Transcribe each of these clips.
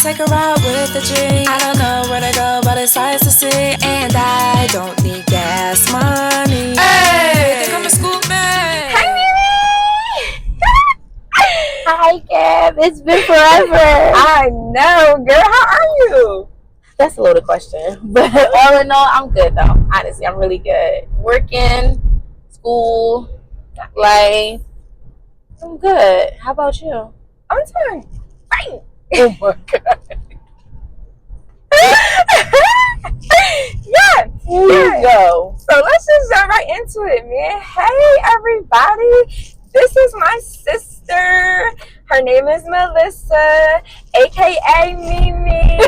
take a ride with the G. I don't know where to go, but it's nice to see. And I don't need gas money. Hey, think I'm a scoop man. Hi, Mimi. Hi, Gab. It's been forever. I know, girl. How are you? That's a loaded question. But all in all, I'm good, though. Honestly, I'm really good. Working, school, life. I'm good. How about you? I'm doing great. Oh, my God. Yeah. Here you go. So let's just jump right into it, man. Hey, everybody. This is my sister. Her name is Melissa, a.k.a. Mimi,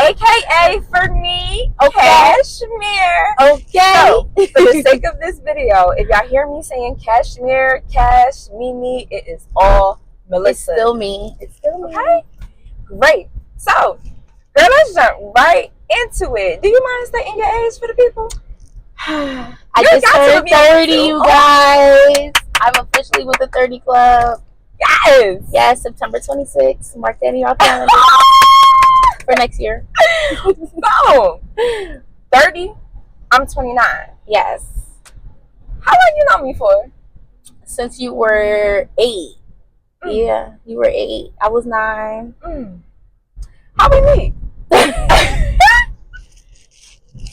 a.k.a. for me, Cashmere. Okay. So, for the sake of this video, if y'all hear me saying Cashmere, Cash, Mimi, it is all Melissa. It's still me. It's still me. Okay. Great. So, girl, let's jump right into it. Do you mind stating your age for the people? I just turned 30, you guys. I'm officially with the 30 Club. Yes. Yes, September 26th. Mark that in your calendar for next year. So, 30. I'm 29. Yes. How long you know me for? Since you were 8. Yeah, you were 8. I was 9. How we meet?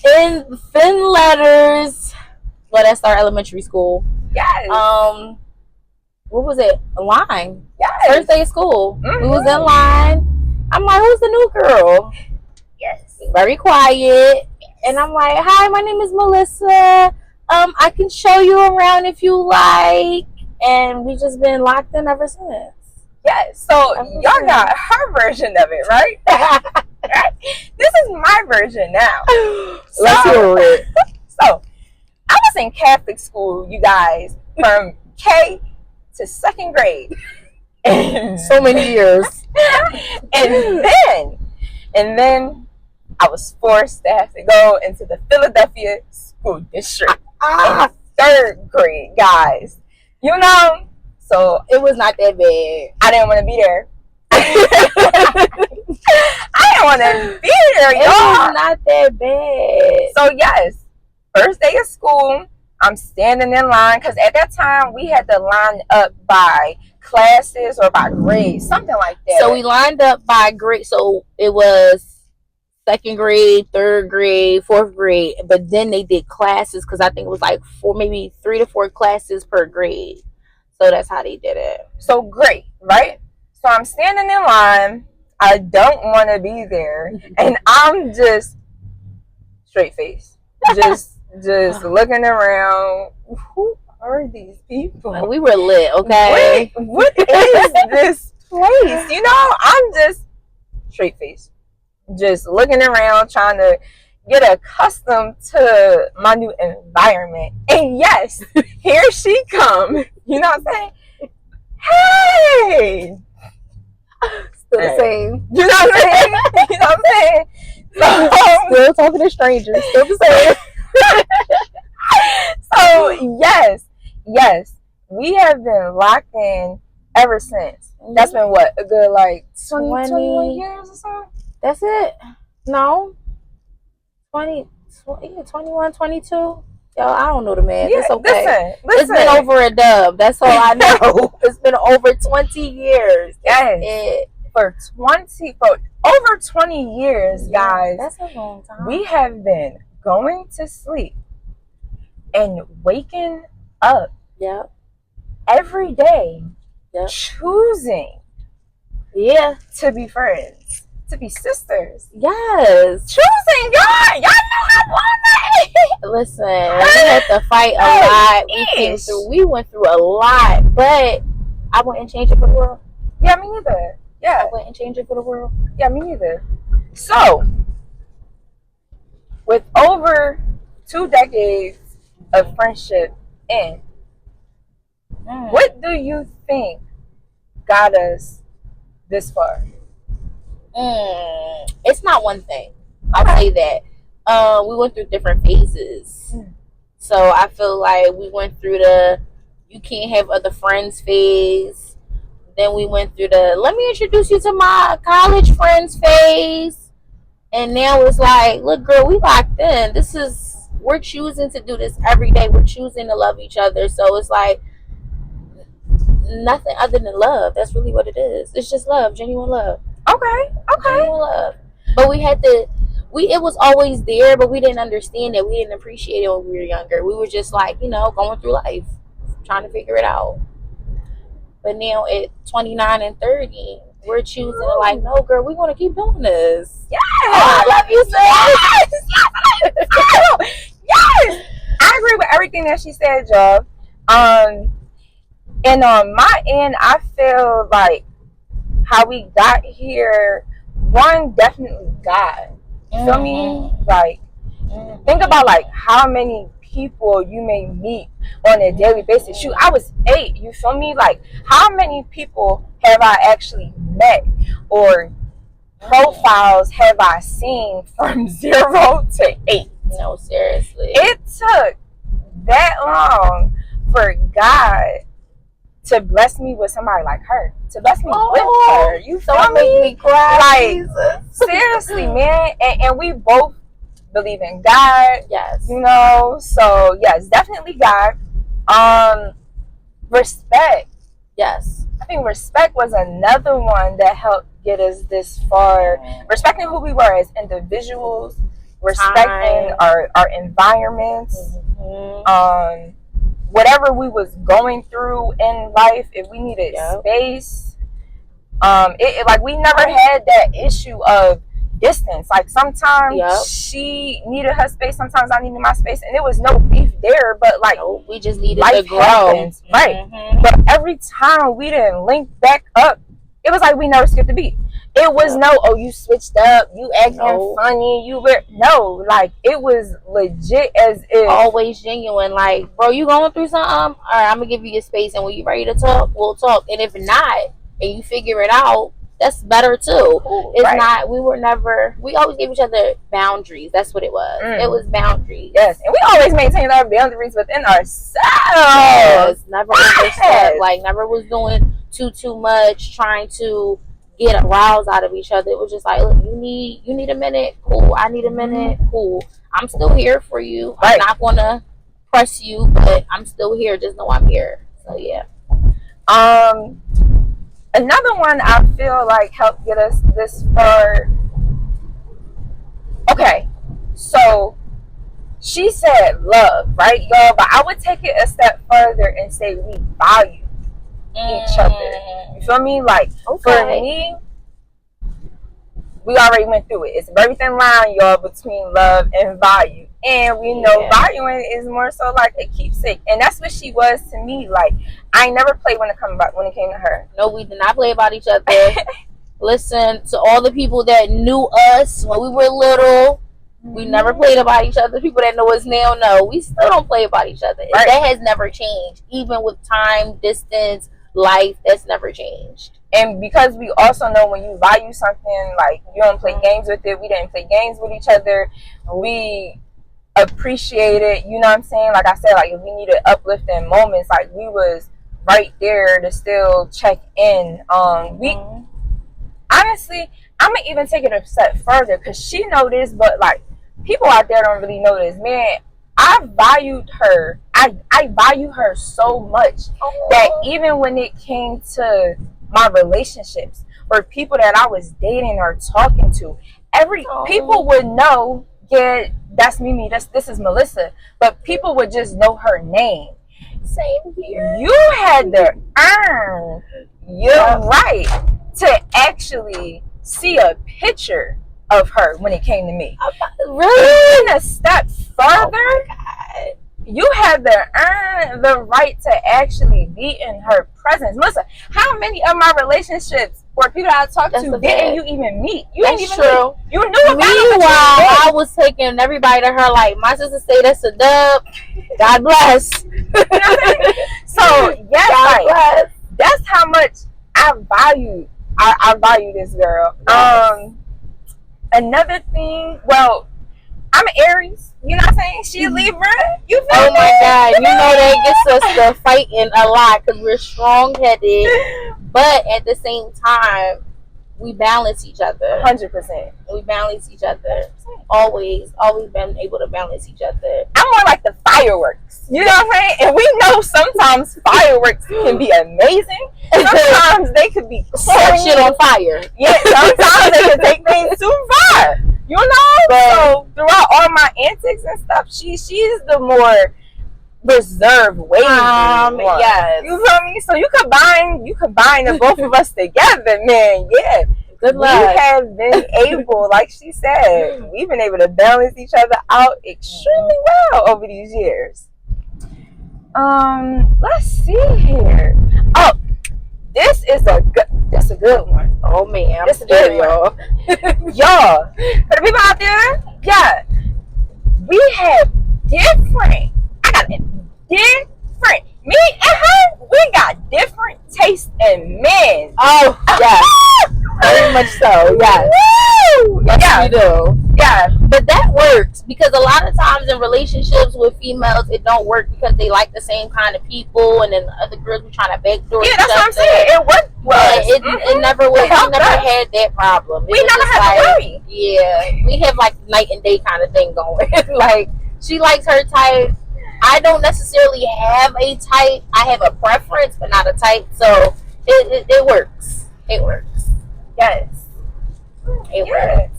In thin letters. Well, that's our elementary school. Yes. What was it? Line. Yes. First day of school. We was in line. I'm like, who's the new girl? Yes. Very quiet. And I'm like, hi, my name is Melissa. I can show you around if you like. And we just been locked in ever since. Yes. So y'all got her version of it, right? This is my version now. Let's hear it. So I was in Catholic school, you guys, from K to 2nd grade. So many years. and then I was forced to have to go into the Philadelphia school district in 3rd grade, guys. You know, so it was not that bad. I didn't want to be there. I didn't want to be there, y'all. It was not that bad. So yes, first day of school, I'm standing in line because at that time we had to line up by classes or by grades, something like that. So we lined up by grade. So it was 2nd grade, 3rd grade, 4th grade, but then they did classes because I think it was like 3 to 4 classes per grade. So that's how they did it. So great, right? So I'm standing in line. I don't want to be there, and I'm just straight face, just looking around. Who are these people? We were lit, okay? What is this place? You know, I'm just straight face, just looking around, trying to get accustomed to my new environment. And yes, here she come. You know what I'm saying? Hey! Still the same. You know what I'm saying? You know what I'm saying? Still talking to strangers. Still the same. So, yes. We have been locked in ever since. That's been what? A good, like, 21 years or so? That's it. No. 21, 22. Yo, I don't know the math. Yeah, it's okay. Listen. It's been over a dub. That's all I know. It's been over 20 years. Yes. For over 20 years, guys. That's a long time. We have been going to sleep and waking up every day, choosing to be friends, to be sisters. Yes. Choosing, y'all know how long that is. Listen, we had to fight a lot. We went through a lot, but I wouldn't change it for the world. Yeah, me neither. Yeah. I wouldn't change it for the world. Yeah, me neither. So, with over 2 decades of friendship in, what do you think got us this far? It's not one thing. I'll say that. We went through different phases. So I feel like we went through the you can't have other friends phase. Then we went through the let me introduce you to my college friends phase. And now it's like, look, girl, we locked in. We're choosing to do this every day. We're choosing to love each other. So it's like nothing other than love. That's really what it is. It's just love, genuine love. Okay. Genuine love. But it was always there, but we didn't understand it. We didn't appreciate it when we were younger. We were just like, going through life, trying to figure it out. But now at 29 and 30, we're choosing to like, no, girl, we want to keep doing this. Yes. I love you, sis. Yes. I agree with everything that she said, y'all. And on my end, I feel like how we got here, one, definitely God. You feel me? Like, think about like how many people you may meet on a daily basis. Shoot, I was 8. You feel me? Like, how many people have I actually met, or profiles have I seen from 0 to 8? No, seriously. It took that long for God to bless me with somebody like her, to bless me with her. You feel Don't me? make me cry. Like, Jesus. seriously, man. And we both believe in God. Yes. So yes, definitely God. Respect. Yes. I think respect was another one that helped get us this far. Respecting who we were as individuals, respecting our environments, whatever we was going through in life. If we needed space, like we never had that issue of distance. Like sometimes she needed her space, sometimes I needed my space, and there was no beef there. But like we just needed life to grow, happens, right? But every time we didn't link back up, it was like we never skipped a beat. It was you switched up, you acting funny, you were like it was legit as if always genuine. Like, bro, you going through something? All right, I'm gonna give you your space, and when you ready to talk, we'll talk. And if not, and you figure it out, that's better too. It's not. We always gave each other boundaries. That's what it was. It was boundaries. Yes, and we always maintained our boundaries within ourselves. Yes, never overstepped. Like never was doing too much, trying to get a rouse out of each other. It was just like, look, you need a minute, cool. I need a minute, cool. I'm still here for you. I'm not gonna press you, but I'm still here. Just know I'm here. So yeah. Another one I feel like helped get us this far. Okay, so she said love, right, y'all? But I would take it a step further and say we value each other. You feel me? Like for me, we already went through it. It's a very thin line, y'all, between love and value. And we know valuing is more so like a keepsake. And that's what she was to me. Like, I never played when it came to her. No, we did not play about each other. Listen, to all the people that knew us when we were little, we never played about each other. People that know us now know we still don't play about each other. Right. That has never changed. Even with time, distance, life, that's never changed. And because we also know when you value something, like you don't play games with it. We didn't play games with each other. We appreciate it. You know what I'm saying? Like I said, like if we needed uplifting moments, like we was right there to still check in. We honestly, I'm gonna even take it a step further because she know this, but like people out there don't really know this. Man, I valued her. I value her so much that even when it came to my relationships or people that I was dating or talking to, people would know, yeah, that's Mimi, this is Melissa, but people would just know her name. Same here. You had to earn your right to actually see a picture of her when it came to me. Really? Even a step further, you had to earn the right to actually be in her presence. Listen, how many of my relationships or people I talked to didn't you even meet? You didn't even meet. You knew about it. Meanwhile, I was taking everybody to her like, my sister say that's a dub. God bless. You know what I mean? So yes, God bless. That's how much I value. I value this girl. Yes. Another thing, well, I'm an Aries. You know what I'm saying? She a Libra. You feel Oh my God. You know that gets us to fighting a lot because we're strong-headed, but at the same time, we balance each other. 100%. We balance each other. Always been able to balance each other. I'm more like the fireworks. You know what I'm saying? And we know sometimes fireworks can be amazing. Sometimes they could be Set shit on fire. Yeah, sometimes they can take things too far. You know? So throughout all my antics and stuff, she's the more reserved way. Yes. You feel me? So you combine the both of us together, man. Yeah. Good luck. We have been able, like she said, we've been able to balance each other out extremely well over these years. Let's see here. Oh, this is a good one. Oh man, This is a good one. Y'all, for the people out there, yeah, we have different. Me and her, we got different tastes in men. Oh yes, very much so. Yes, yes, we do. Yeah, but that works because a lot of times in relationships with females, it don't work because they like the same kind of people, and then the other girls be trying to backdoor. Yeah, that's what I'm saying. It worked. It never was. We never had that problem. We never had to worry. Yeah, we have like night and day kind of thing going. Like she likes her type. I don't necessarily have a type. I have a preference, but not a type. So it works. It works. Yes. It works.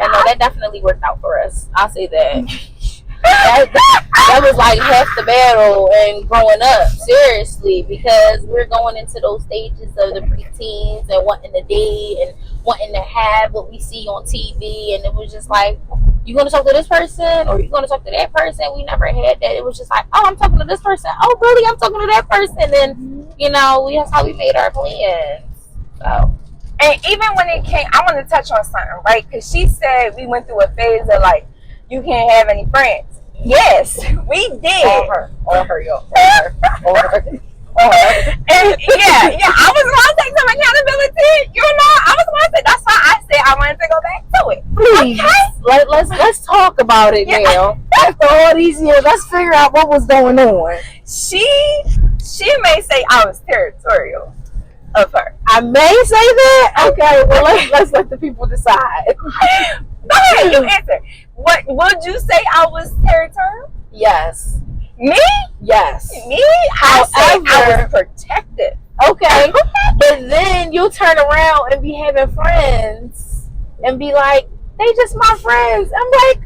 I know that definitely worked out for us. I'll say that. that was like half the battle and growing up, seriously, because we're going into those stages of the preteens and wanting to date and wanting to have what we see on TV, and it was just like, you gonna talk to this person or you gonna talk to that person? We never had that. It was just like, oh, I'm talking to this person. Oh, really? I'm talking to that person. And that's how we made our plans. So. And even when it came, I want to touch on something, right? Because she said we went through a phase of like, you can't have any friends. Yes, we did. On her, yo. On her. And yeah, I was going to take some accountability. I was going to say, that's why I said I wanted to go back to it. Please, okay? let's talk about it now. After all these years, let's figure out what was going on. She may say I was territorial of her. I may say that. Okay, well let's let the people decide. Go ahead, you answer. What would you say I was territorial? Yes. Me? Yes. Me? I said I was protective. Okay. But then you'll turn around and be having friends and be like, they just my friends. I'm like,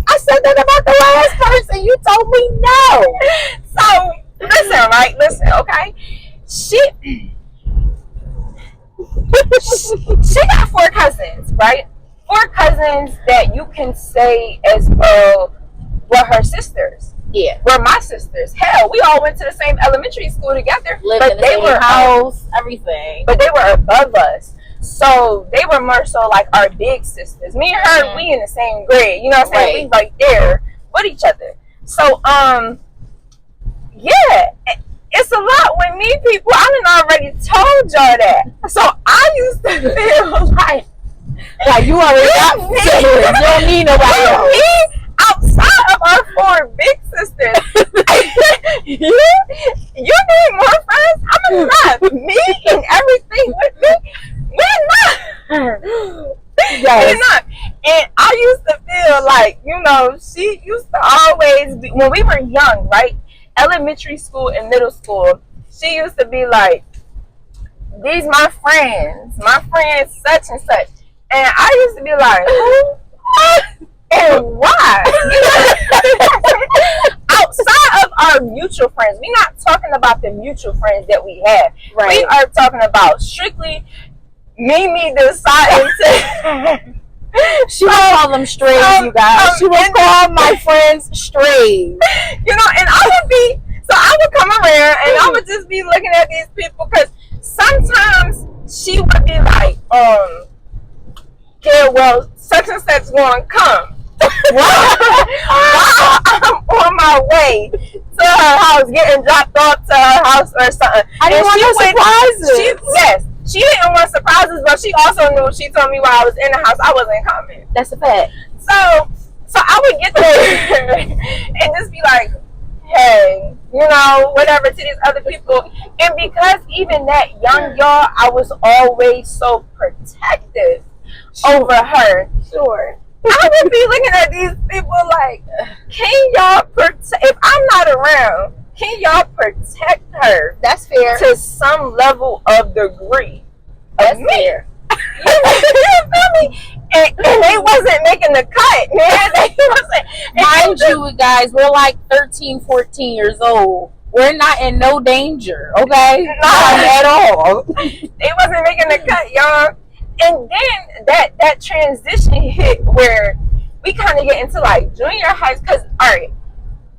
I said that about the last person. You told me no. So listen, okay? She got 4 cousins, right? 4 cousins that you can say as well were her sisters. Yeah. Were my sisters. Hell, we all went to the same elementary school together. Lived in the same house, everything. But they were above us. So they were more so like our big sisters. Me and her, we in the same grade. You know what I'm saying? We right there with each other. So, yeah. It's a lot with me, people. I done already told y'all that. So I used to feel like you already got sisters. You don't need nobody else. Me, outside of our 4 big sisters, you need more friends? I'm not. Me and everything with me, we're not. Yes. We're not. And I used to feel like, she used to always be, when we were young, right? Elementary school and middle school, she used to be like, these my friends such and such. And I used to be like, who? And why? Outside of our mutual friends, we're not talking about the mutual friends that we have. Right. We are talking about strictly Mimi deciding to... She would call them strays, you guys. She would call my friends strays. And I would come around and I would just be looking at these people because sometimes she would be like, yeah, well, such and such going to come. While I'm on my way to her house, getting dropped off to her house or something. I didn't want no surprises. She didn't want surprises, but she also knew, she told me while I was in the house, I wasn't coming. That's a fact. So I would get there and just be like, hey, whatever to these other people. And because even that young y'all, I was always so protective over her. Sure. I would be looking at these people like, can y'all protect, if I'm not around, can y'all protect her? That's fair. To some level of degree. That's fair. You feel me? And they wasn't making the cut, man. They wasn't. Mind you, guys, we're like 13, 14 years old. We're not in no danger, okay? Not at all. They wasn't making the cut, y'all. And then that transition hit where we kind of get into like junior high, because all right,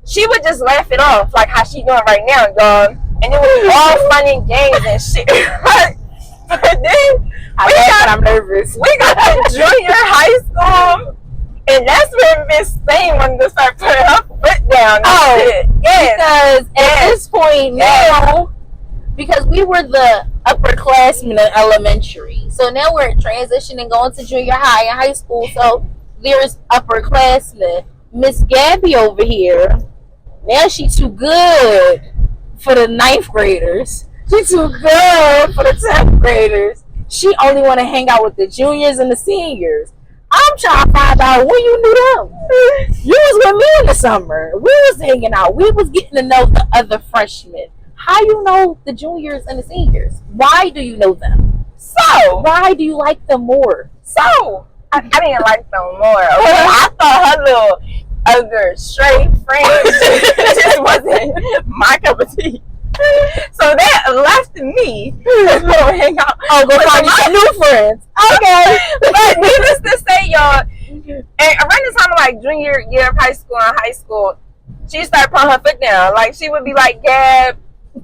she would just laugh it off like how she doing right now, y'all, and it was all fun and games and shit. But then I'm nervous. We got to junior high school, and that's when Miss Thane wanted to start putting her foot down. Oh, yes. Because at this point now, because we were the upperclassmen in elementary, so now we're transitioning, going to junior high and high school. So there's upperclassmen. Miss Gabby over here, now she too good for the 9th graders. She too good for the 10th graders. She only want to hang out with the juniors and the seniors. I'm trying to find out when you knew them. You was with me in the summer. We was hanging out. We was getting to know the other freshmen. How you know the juniors and the seniors? Why do you know them? So why do you like them more? So I didn't like them more. Okay? I thought her little other straight friends just wasn't my cup of tea. So that left me to go hang out. Oh, go find some new friends. Okay. But needless to say, y'all, and around the time of like junior year of high school, she started putting her foot down. Like she would be like, Gab,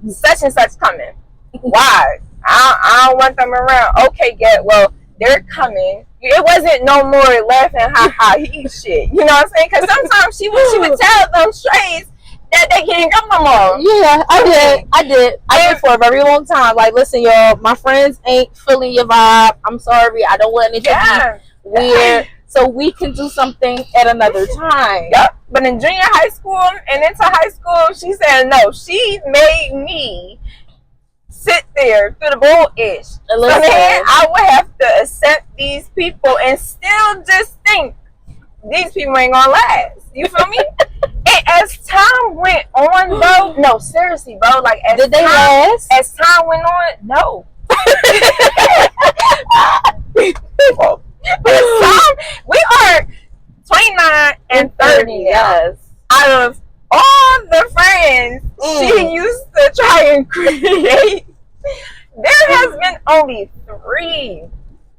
such and such coming. Why? I don't want them around. Okay, Gab, well, they're coming. It wasn't no more laughing, ha ha, he shit. You know what I'm saying? Because sometimes she would tell them straight that they can't come no more. Yeah, I did for a very long time. Like, listen, y'all, my friends ain't feeling your vibe. I'm sorry. I don't want it to be weird. So we can do something at another time. Yep. But in junior high school and into high school, she said no. She made me sit there through the bull-ish. So then I would have to accept these people and still just think these people ain't gonna last. You feel me? And as time went on, bro, no, seriously, bro, like did they last? As time went on, no. We are 29 and 30. Yes. Out of all the friends she used to try and create, there has been only 3.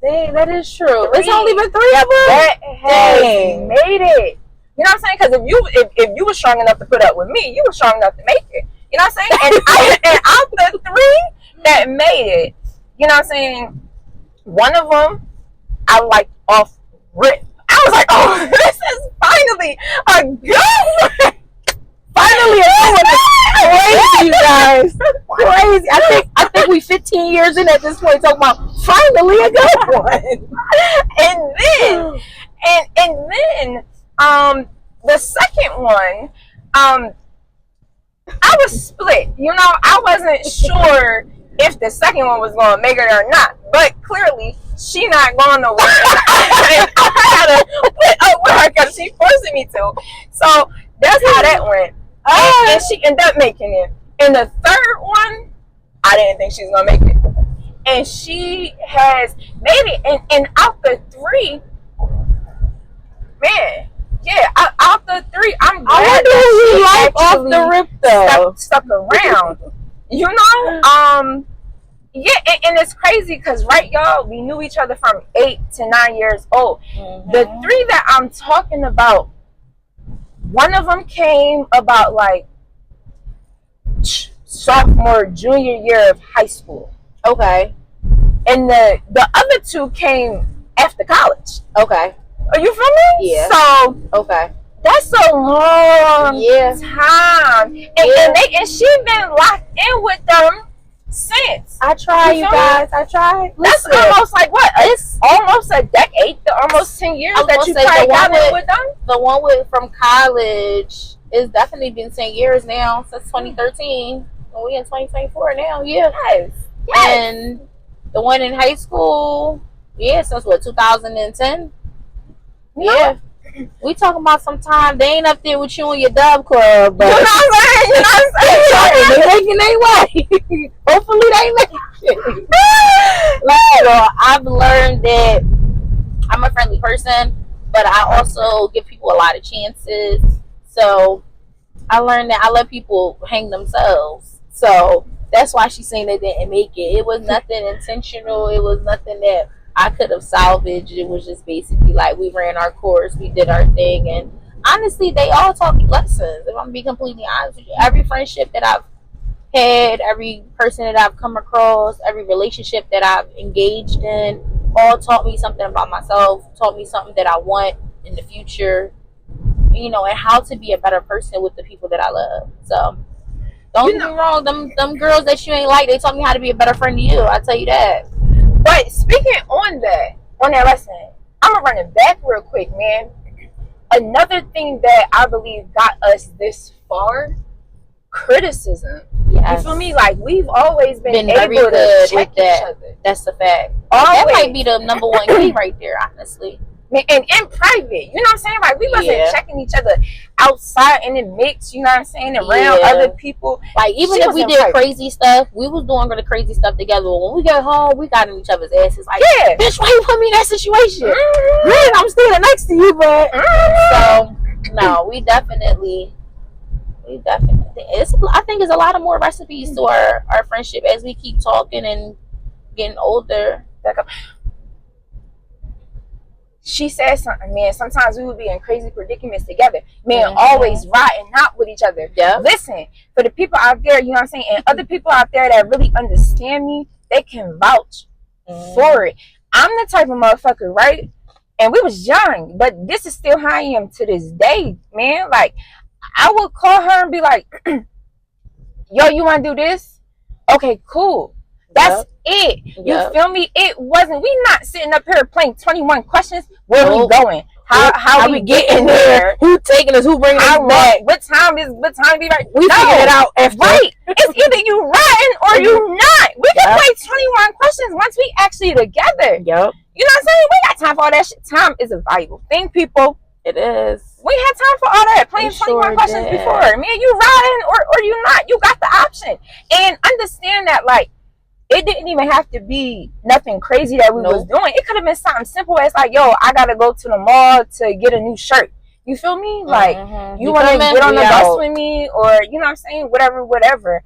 Dang, that is true. It's only been 3 of them that has made it. You know what I'm saying? Because if you were strong enough to put up with me, you were strong enough to make it. You know what I'm saying? And out the 3 that made it, you know what I'm saying? One of them, I liked off rip. I was like, oh, this is finally a good one. Finally a good one. Crazy, you guys. Crazy. I think we 15 years in at this point talking about finally a good one. And then the second one, I was split. You know, I wasn't sure if the second one was going to make it or not. But clearly, she not going nowhere. And I had to put up with her because she forcing me to. So that's how that went. And she ended up making it. And the third one, I didn't think she was going to make it. And she has made it. And out the 3, man, yeah, out the 3, I'm glad that she off the rip though stuck around. You know, yeah, and it's crazy because right, y'all, we knew each other from 8 to 9 years old. Mm-hmm. The 3 that I'm talking about, one of them came about like sophomore, junior year of high school. Okay. And the other 2 came after college. Okay. Are you feel me? Yeah. So okay. That's a long time. And she been locked in with them since. I try, you guys. I try. That's almost like what? It's almost a decade. Almost 10 years that you probably got with them. The one with from college, it's definitely been 10 years now since 2013. Well, we in 2024 now. Yeah. Yes. And the one in high school, yeah, since what, 2010? Yeah. We talking about some time. They ain't up there with you in your dub club, but you know what I'm saying? They making their way. Hopefully they make it. Like, I've learned that I'm a friendly person, but I also give people a lot of chances. So I learned that I let people hang themselves. So that's why she's saying they didn't make it. It was nothing intentional. It was nothing that I could have salvaged. It was just basically like we ran our course, we did our thing, and honestly, they all taught me lessons. If I'm being completely honest with you, every friendship that I've had, every person that I've come across, every relationship that I've engaged in, all taught me something about myself, taught me something that I want in the future, you know, and how to be a better person with the people that I love. So don't get me wrong, them girls that you ain't like, they taught me how to be a better friend to you. I tell you that. But speaking on that lesson, I'm gonna run it back real quick, man. Another thing that I believe got us this far, criticism. Yes. You feel me? Like, we've always been able to check each other. That's a fact. That might be the number one key right there, honestly. And in private, you know what I'm saying? Like, we wasn't checking each other outside in the mix, you know what I'm saying, around other people. Like, even if we did crazy stuff, we was doing the crazy stuff together. But when we got home, we got in each other's asses. Like, bitch, why you put me in that situation? Man, I'm standing next to you, but so no, we definitely. I think it's a lot of more recipes to our friendship as we keep talking and getting older. She said something, man. Sometimes we would be in crazy predicaments together. Man, always riding out with each other. Yeah. Listen, for the people out there, you know what I'm saying, and other people out there that really understand me, they can vouch for it. I'm the type of motherfucker, right? And we was young, but this is still how I am to this day, man. Like, I would call her and be like, yo, you want to do this? Okay, cool. That's it. You feel me? It wasn't. We not sitting up here playing 21 questions. Where we going? How we getting there? Who taking us? Who bringing us back? What time be right? We figured it out. Right. It's either you riding or you not. We can play 21 questions once we actually together. Yep. You know what I'm saying? We got time for all that shit. Time is a valuable thing, people. It is. We had time for all that playing 21 questions before. Man, you riding or you not. You got the option. And understand that, like, it didn't even have to be nothing crazy that we was doing. It could have been something simple as like, yo, I gotta go to the mall to get a new shirt. You feel me? Like, you want to get on the bus with me, or you know what I'm saying? Whatever.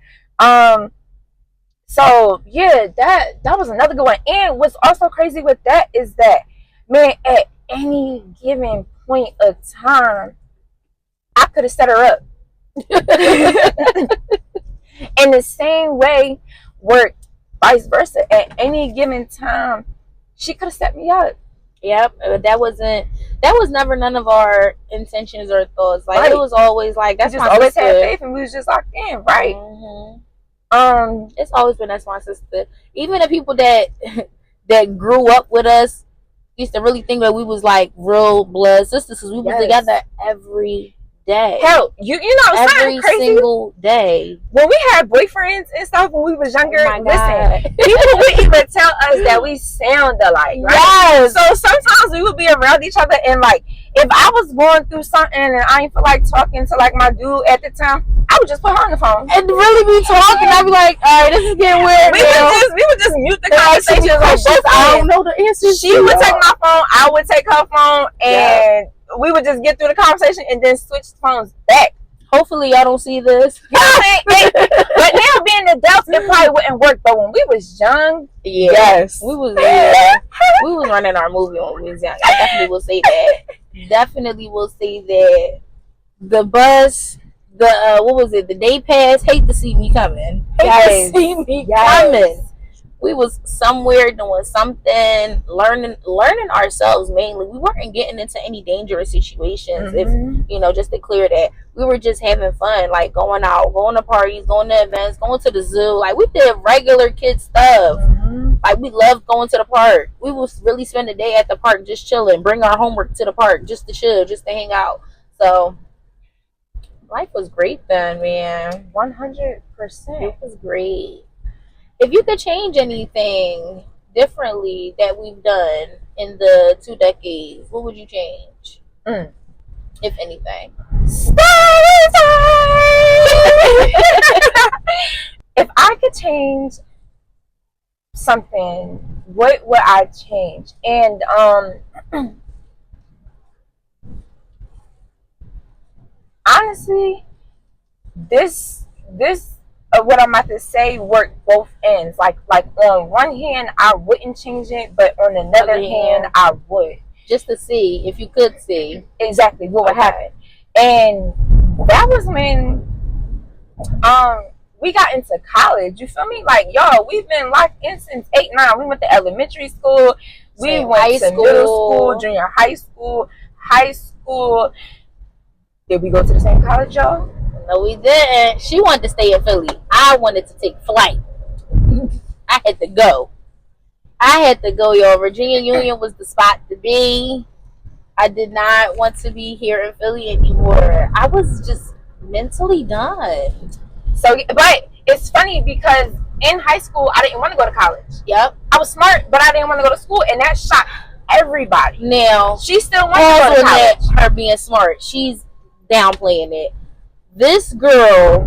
So yeah, that was another good one. And what's also crazy with that is that, man, at any given point of time, I could have set her up. In the same way, worked vice versa. At any given time, she could have set me up. Yep, that was never none of our intentions or thoughts. Like, it was always like, that's just always had faith, and we was just locked in, right? It's always been, that's my sister. Even the people that grew up with us used to really think that we was like real blood sisters, because we was together every day. Hell, you know every crazy? Single day. When we had boyfriends and stuff when we was younger, listen, people would even tell us that we sound alike, right? Yes. So sometimes we would be around each other, and like, if I was going through something and I ain't feel like talking to like my dude at the time, I would just put her on the phone and really be talking. I'd be like, all right, this is getting weird. We would just mute the conversation. I don't know the answers. She would take my phone, I would take her phone, and we would just get through the conversation and then switch phones back. Hopefully y'all don't see this. You know what I'm saying? But now being adults, it probably wouldn't work. But when we was young, yes, we was running our movie when we was young. I definitely will say that. Definitely will say that. The bus, what was it? The day pass. Hate to see me coming. Hate to see me coming. We was somewhere doing something, learning ourselves mainly. We weren't getting into any dangerous situations. Mm-hmm. If just to clear that, we were just having fun, like going out, going to parties, going to events, going to the zoo. Like we did regular kid stuff. Mm-hmm. Like we loved going to the park. We would really spend the day at the park just chilling, bring our homework to the park just to chill, just to hang out. So life was great then, man. 100%. It was great. If you could change anything differently that we've done in the 2 decades, what would you change? If anything. Story time! If I could change something, what would I change? And honestly, this what I'm about to say worked both ends. Like on one hand, I wouldn't change it, but on another hand, I would. Just to see if you could see exactly what would happen. And that was when we got into college. You feel me? Like, y'all, we've been locked in since 8, 9. We went to elementary school. We went to middle school, junior high school. Did we go to the same college, y'all? No, we didn't. She wanted to stay in Philly. I wanted to take flight. I had to go, y'all. Virginia Union was the spot to be. I did not want to be here in Philly anymore. I was just mentally done. So, but it's funny because in high school, I didn't want to go to college. Yep. I was smart, but I didn't want to go to school, and that shocked everybody. Now, she still wants to go to college. Her being smart, she's downplaying it. This girl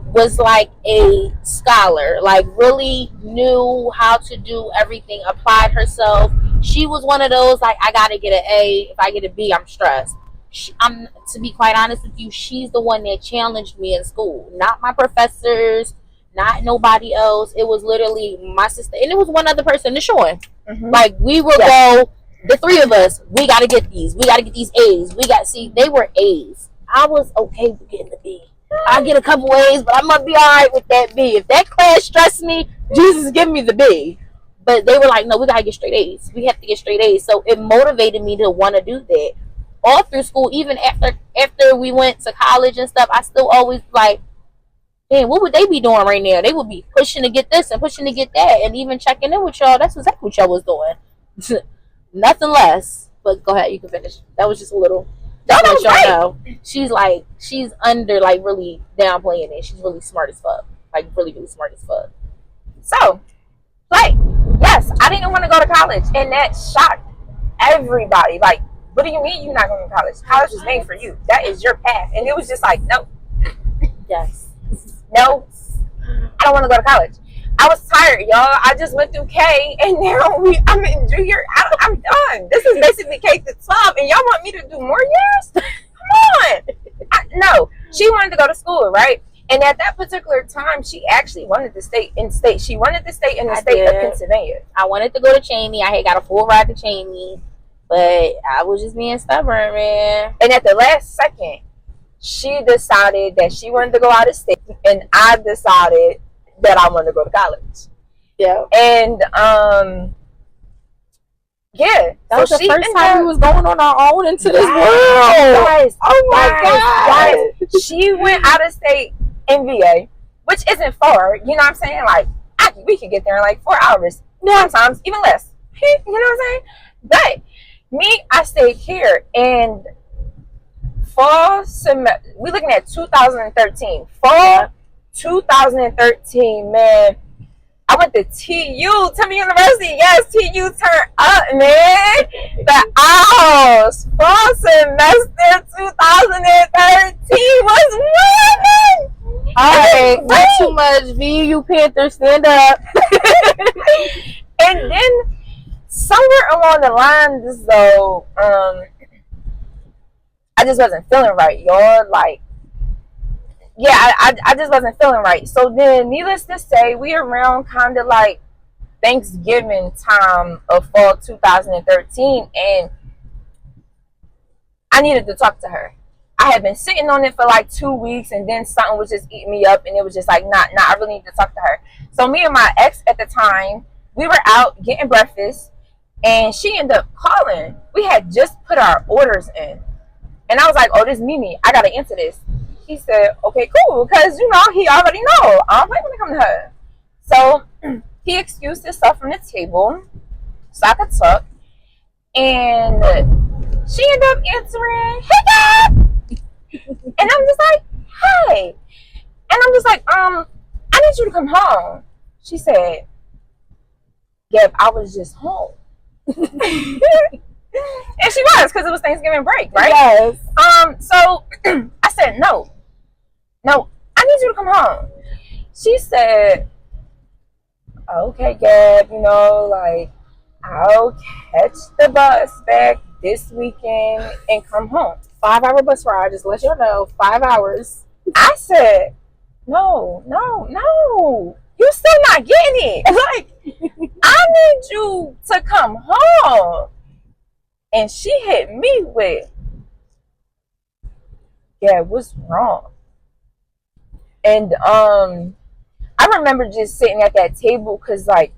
was like a scholar, like really knew how to do everything, applied herself. She was one of those, like, I gotta get an A. If I get a B, I'm stressed. To be quite honest with you, she's the one that challenged me in school. Not my professors, not nobody else. It was literally my sister. And it was one other person, Deshaun. Mm-hmm. Like, we will go, the three of us, we gotta get these. We gotta get these A's. They were A's. I was okay with getting the B. I get a couple A's, but I'm gonna be alright with that B. If that class stressed me, Jesus give me the B. But they were like, no, we gotta get straight A's. We have to get straight A's. So it motivated me to want to do that. All through school, even after we went to college and stuff, I still always like, man, what would they be doing right now? They would be pushing to get this and pushing to get that, and even checking in with y'all. That's exactly what y'all was doing. Nothing less. But go ahead, you can finish. That was just a little. That was y'all know. She's under, like, really downplaying it. She's really smart as fuck. Like, really, really smart as fuck. So, like, yes, I didn't want to go to college, and that shocked everybody. Like, what do you mean you're not going to college? College is made for you. That is your path. And it was just like, no. Yes. No. I don't want to go to college. I was tired, y'all. I just went through K, and now I'm in junior. I'm done. This is basically K to 12, and y'all want me to do more years? Come on. No. She wanted to go to school, right? And at that particular time, she actually wanted to stay in state. She wanted to stay in the state of Pennsylvania. I wanted to go to Cheney. I had got a full ride to Cheney. But I was just being stubborn, man. And at the last second, she decided that she wanted to go out of state, and I decided that I wanted to go to college. Yeah. And yeah, that was the first time we was going on our own into this world. Guys, oh my God. Guys. She went out of state in VA, which isn't far. You know what I'm saying? Like, we could get there in like 4 hours. Sometimes even less. You know what I'm saying? But me, I stayed here, and fall semester, we're looking at 2013. Fall 2013, man. I went to TU, Temple University. Yes, TU turned up, man. The owls. Fall semester 2013 was winning. All right, not too much. VU Panthers, stand up. And then somewhere along the lines, though, I just wasn't feeling right, y'all. Like, yeah, I just wasn't feeling right. So then, needless to say, we around kind of like Thanksgiving time of fall 2013, and I needed to talk to her. I had been sitting on it for like 2 weeks, and then something was just eating me up, and it was just like, nah, I really need to talk to her. So me and my ex at the time, we were out getting breakfast, and she ended up calling. We had just put our orders in, and I was like, "Oh, this is Mimi. I gotta answer this." He said, "Okay, cool," because he already know I don't play when it comes to her. So he excused himself from the table so I could talk, and she ended up answering, "Hey, Dad," and I'm just like, "Hey," and I'm just like, "I need you to come home." She said, "Gab, I was just home." And she was, because it was Thanksgiving break, right? Yes. So I said, no, I need you to come home. She said, "Okay, Gab, like, I'll catch the bus back this weekend and come home." 5-hour bus ride, just let you know, 5 hours. I said, no, you still not getting it. Like, I need you to come home. And she hit me with, "Yeah, what's wrong?" And I remember just sitting at that table, because like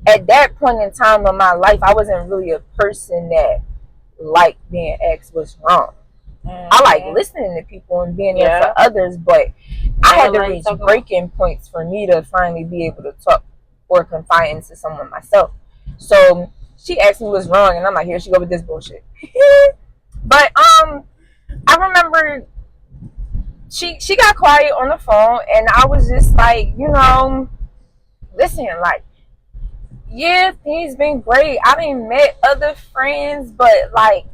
at that point in time of my life, I wasn't really a person that liked being asked what's wrong. I like listening to people and being there for others, but I had to reach breaking points for me to finally be able to talk or confide into someone myself. So she asked me what's wrong, and I'm like, here she go with this bullshit. But I remember she got quiet on the phone, and I was just like, listen, like, yeah, things been great. I done met other friends, but like,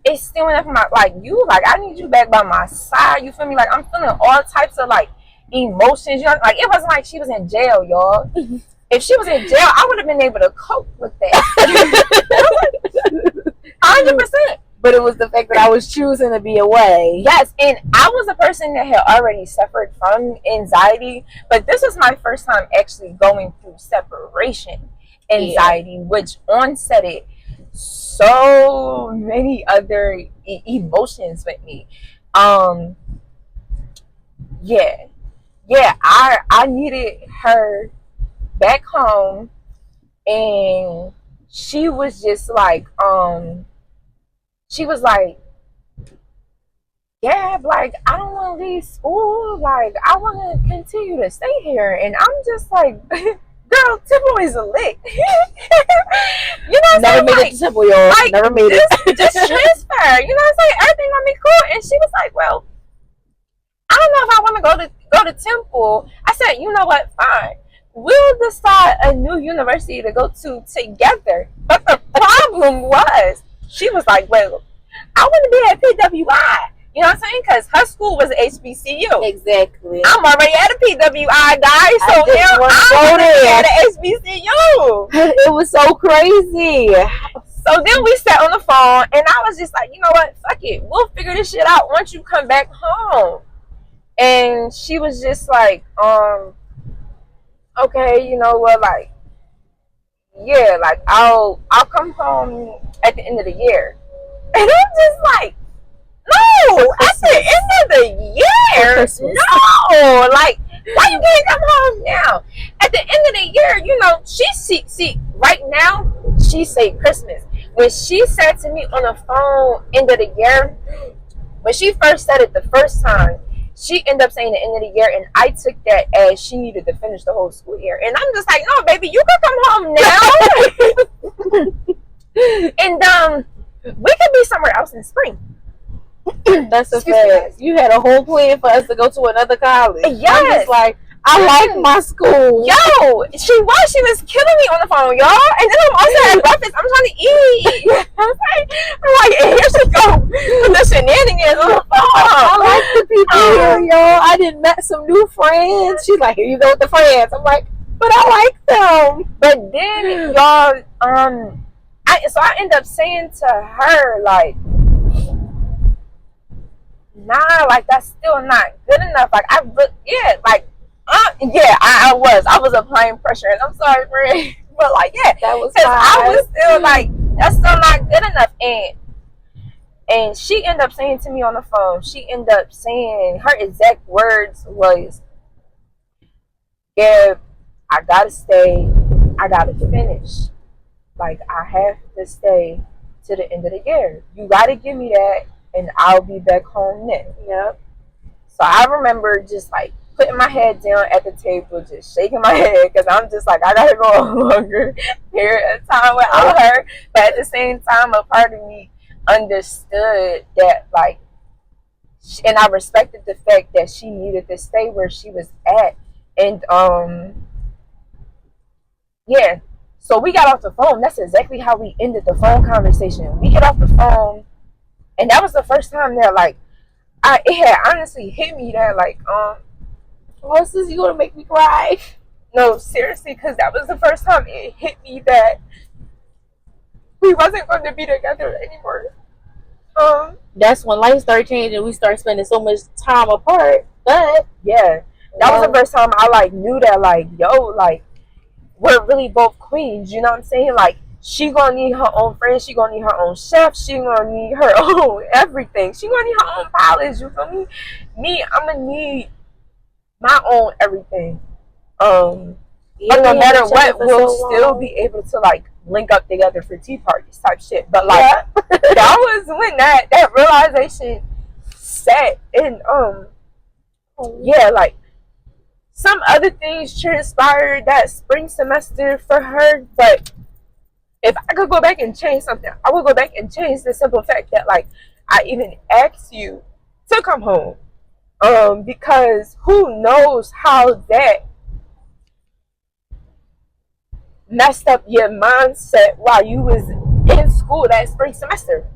it's still enough for my, like, I need you back by my side. You feel me? Like, I'm feeling all types of like emotions. Like, it wasn't like she was in jail, y'all. If she was in jail, I would have been able to cope with that. 100%. But it was the fact that I was choosing to be away. Yes, and I was a person that had already suffered from anxiety, but this was my first time actually going through separation anxiety, which onset it so many other emotions with me. I needed her back home, and she was just like, she was like, "Yeah, like, I don't want to leave school. Like, I want to continue to stay here." And I'm just like, "Girl, Temple is a lick." Never made it to Temple, y'all. Like, never made it. Just transfer. You know what I'm saying? Everything gonna be cool. And she was like, "Well, I don't know if I want to go to Temple." I said, "You know what? Fine. We'll decide a new university to go to together." But the problem was, she was like, "Well, I want to be at PWI." You know what I'm saying? Because her school was HBCU. Exactly. I'm already at a PWI, guys. So now I'm at a HBCU. It was so crazy. So then we sat on the phone, and I was just like, "You know what? Fuck it. We'll figure this shit out once you come back home." And she was just like, "Okay, you know what? Like, yeah, like, I'll come home at the end of the year." And I'm just like, "No, at the end of the year? No, like, why you can't come home now? At the end of the year, she see right now, she say Christmas. When she said to me on the phone, end of the year, when she first said it the first time, she ended up saying the end of the year, and I took that as she needed to finish the whole school year. And I'm just like, "No, baby, you can come home now." And we could be somewhere else in spring. That's a fact. You had a whole plan for us to go to another college. Yes. I'm just like, I like my school. Yo, she was killing me on the phone, y'all. And then I'm also at breakfast. I'm trying to eat. I'm like, and here she go with the shenanigans on the phone. I like the people here, y'all. I done met some new friends. She's like, "Here you go with the friends." I'm like, but I like them. But then, y'all, I end up saying to her, like, "Nah, like, that's still not good enough." Like, I was applying pressure, and I'm sorry, friend, but like, yeah, that was because I was still like, that's still not good enough. And she ended up saying to me on the phone, she ended up saying, her exact words was, "Yeah, I gotta stay. I gotta finish. Like, I have to stay to the end of the year. You gotta give me that, and I'll be back home then. Yep. So I remember just like putting my head down at the table, just shaking my head because I'm just like, I gotta go a longer period of time without her. But at the same time, a part of me understood that, like, and I respected the fact that she needed to stay where she was at. And yeah. So we got off the phone. That's exactly how we ended the phone conversation. We get off the phone, and that was the first time that, like, it had honestly hit me that, like, oh, sis, you gonna make me cry? no, seriously, because that was the first time it hit me that we wasn't going to be together anymore. That's when life started changing. We start spending so much time apart. But yeah, that was the first time I, like, knew that, like, yo, like, we're really both queens. You know what I'm saying? Like, she gonna need her own friends. She gonna need her own chef. She gonna need her own everything. She gonna need her own polish. You feel me? Me, I'm gonna need my own everything. But no matter what, we'll still be able to, like, link up together for tea parties type shit. But, like, that was when that realization set. And yeah, like, some other things transpired that spring semester for her. But if I could go back and change something, I would go back and change the simple fact that, like, I even asked you to come home. Because who knows how that messed up your mindset while you was in school that spring semester.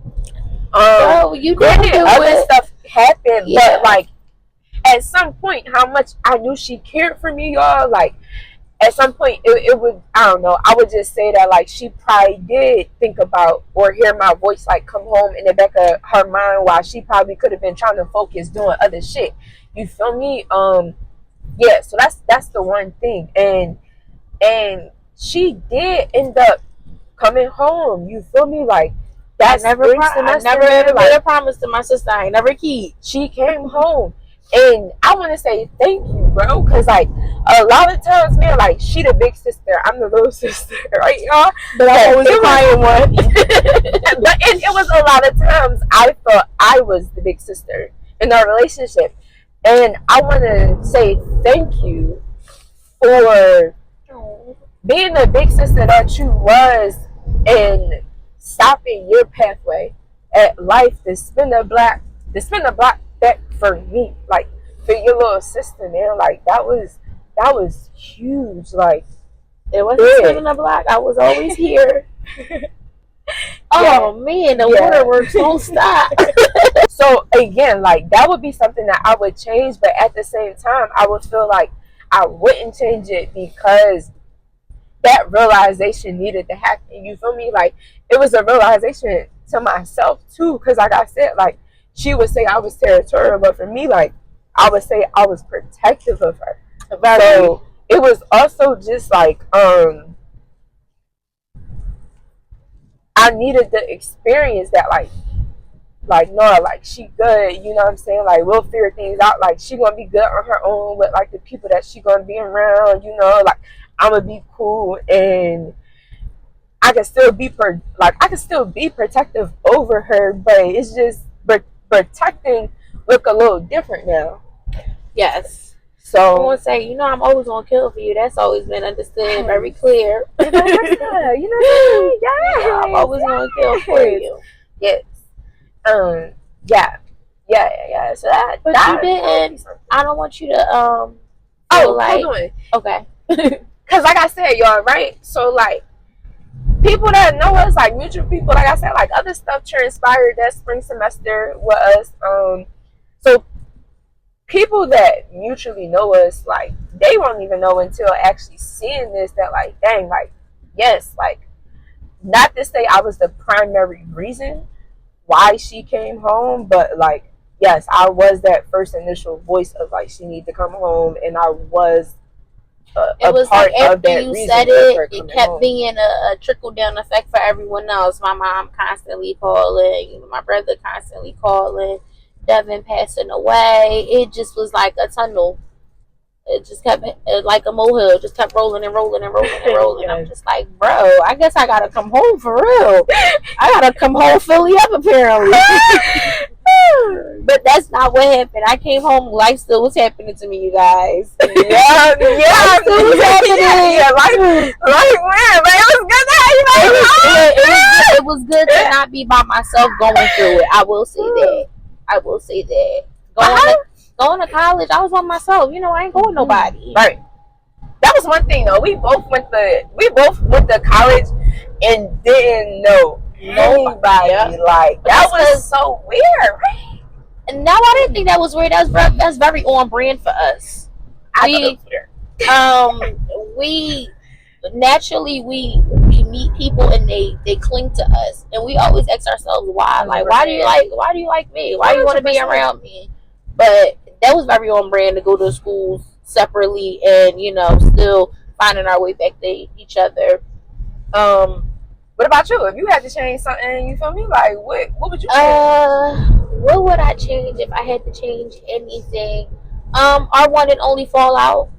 You granted, other stuff happened, but, like, at some point, how much I knew she cared for me, y'all, like, at some point, it would, I don't know, I would just say that, like, she probably did think about or hear my voice, like, come home in the back of her mind while she probably could have been trying to focus doing other shit. You feel me? Yeah, so that's the one thing. And she did end up coming home. You feel me? Like, that's I never ever made a promise to my sister. I ain't never keep. She came home. And I want to say thank you, bro, because, like, a lot of times, man, like, she the big sister, I'm the little sister, right, y'all? But I was the quiet one. But it was a lot of times I thought I was the big sister in our relationship. And I want to say thank you for being the big sister that you was and stopping your pathway at life to spin the block back for me, like, for your little sister, man. Like, that was huge. Like, it wasn't spinning the block. I was always here. Oh man, the waterworks don't stop. So again, like, that would be something that I would change, but at the same time, I would feel like I wouldn't change it because that realization needed to happen. You feel me? Like, it was a realization to myself too, because, like I said, like, she would say I was territorial, but for me, like, I would say I was protective of her. So it was also just like I needed the experience that, like, no, like, she good, you know what I'm saying? Like, we'll figure things out. Like, she gonna be good on her own with, like, the people that she gonna be around, you know? Like, I'm gonna be cool, and I can still be protective over her, but it's just protecting look a little different now. Yes. So I want to say, you know, I'm always gonna kill for you. That's always been understood, very clear. You know, yeah, I'm always gonna kill for you. Yes. Yeah. So but you didn't. I don't want you to hold on. Okay. Because, like I said, y'all, right? So, like, people that know us, like, mutual people, like I said, like, other stuff transpired that spring semester with us. So people that mutually know us, like, they won't even know until actually seeing this that, like, dang, like, yes, like, not to say I was the primary reason why she came home, but, like, yes, I was that first initial voice of, like, she needed to come home, and I was it was like after you said it kept being a trickle down effect for everyone else. My mom constantly calling, my brother constantly calling, Devin passing away. It just was like a tunnel. it just kept like a molehill, just kept rolling and rolling and rolling and rolling. I'm just like, bro, I guess I gotta come home for real. I gotta come home fully up apparently. But that's not what happened. I came home, life still was happening to me, you guys. Yeah, still was happening. Yeah, like man, like it was good to have you back home. It was good to not be by myself going through it. I will say that. Going to college, I was on myself. I ain't going nobody. Right. That was one thing though. We both went to college and didn't know nobody. Yeah. Like that was so weird, right? And now I didn't think that was weird. That's very on brand for us. We naturally we meet people and they cling to us, and we always ask ourselves why. Like, why do you like me? Why do you want to be around me? But that was very on brand to go to schools separately and still finding our way back to each other. What about you? If you had to change something, you feel me? Like what would you change? What would I change if I had to change anything? Our one and only fallout.